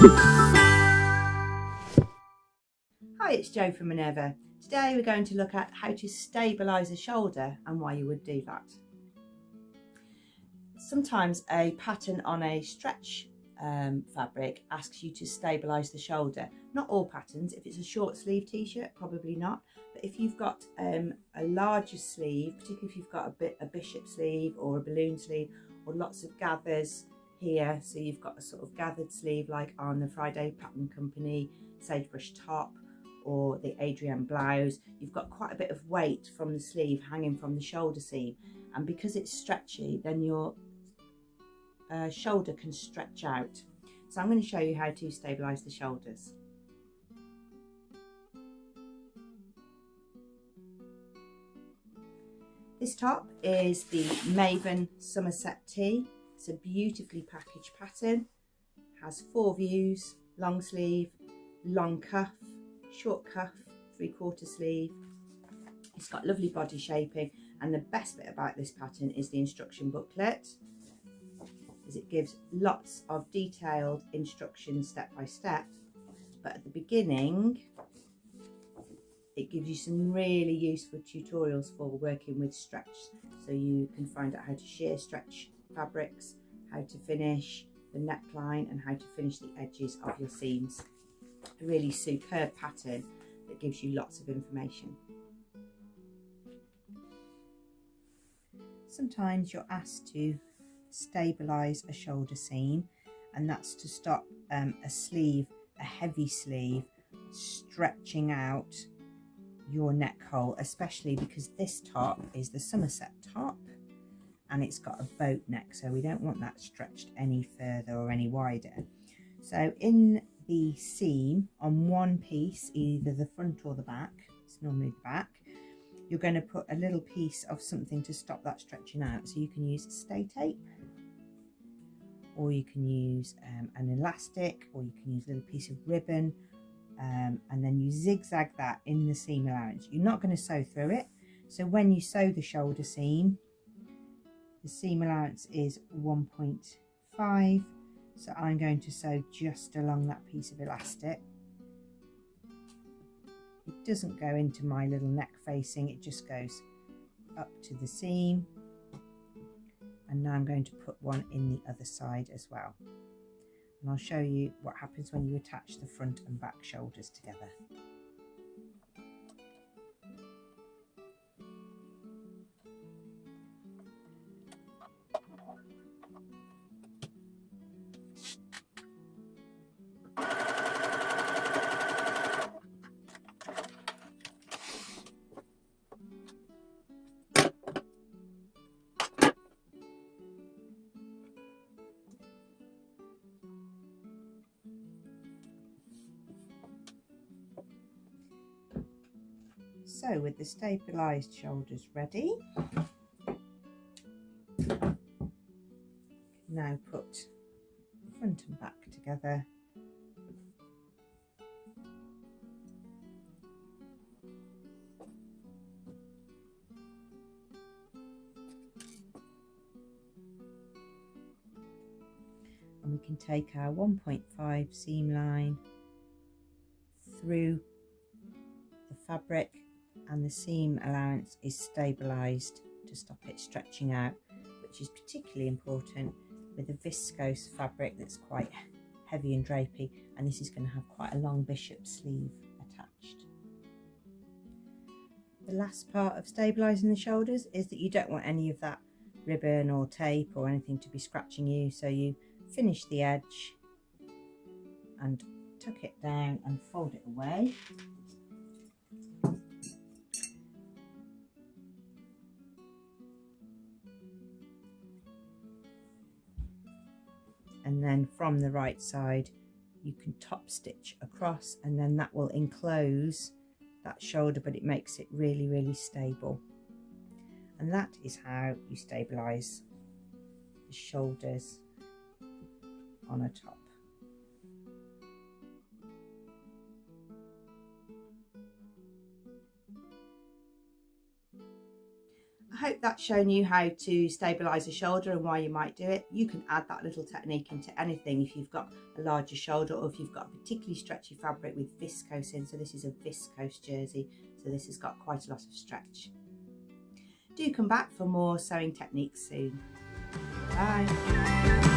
Hi, it's Jo from Minerva. Today we're going to look at how to stabilise a shoulder and why you would do that. Sometimes a pattern on a stretch fabric asks you to stabilise the shoulder. Not all patterns. If it's a short sleeve t-shirt, probably not. But if you've got a larger sleeve, particularly if you've got a bishop sleeve or a balloon sleeve or lots of gathers here, so you've got a sort of gathered sleeve like on the Friday Pattern Company sagebrush top or the Adrienne blouse, you've got quite a bit of weight from the sleeve hanging from the shoulder seam, and because it's stretchy, then your shoulder can stretch out. So I'm going to show you how to stabilise the shoulders. This top is the Maven Somerset tee. It's a beautifully packaged pattern, has 4 views, long sleeve, long cuff, short cuff, 3/4 sleeve. It's got lovely body shaping, and the best bit about this pattern is the instruction booklet, as it gives lots of detailed instructions step by step, but at the beginning it gives you some really useful tutorials for working with stretch, so you can find out how to shear stretch fabrics, how to finish the neckline, and how to finish the edges of your seams. A really superb pattern that gives you lots of information. Sometimes you're asked to stabilise a shoulder seam, and that's to stop a heavy sleeve, stretching out your neck hole, especially because this top is the Somerset top and it's got a boat neck, so we don't want that stretched any further or any wider. So in the seam on one piece, either the front or the back, it's normally the back, you're going to put a little piece of something to stop that stretching out. So you can use stay tape, or you can use an elastic, or you can use a little piece of ribbon, and then you zigzag that in the seam allowance. You're not going to sew through it, so when you sew the shoulder seam, the seam allowance is 1.5, so I'm going to sew just along that piece of elastic. It doesn't go into my little neck facing, it just goes up to the seam, and now I'm going to put one in the other side as well, and I'll show you what happens when you attach the front and back shoulders together. So with the stabilised shoulders ready, now put front and back together. And we can take our 1.5 seam line through the fabric, and the seam allowance is stabilised to stop it stretching out, which is particularly important with a viscose fabric that's quite heavy and drapey, and this is going to have quite a long bishop sleeve attached. The last part of stabilising the shoulders is that you don't want any of that ribbon or tape or anything to be scratching you, so you finish the edge and tuck it down and fold it away. And then from the right side you can top stitch across, and then that will enclose that shoulder, but it makes it really, really stable. And that is how you stabilise the shoulders on a top. I hope that's shown you how to stabilise a shoulder and why you might do it. You can add that little technique into anything if you've got a larger shoulder or if you've got a particularly stretchy fabric with viscose in. So this is a viscose jersey, so this has got quite a lot of stretch. Do come back for more sewing techniques soon. Bye.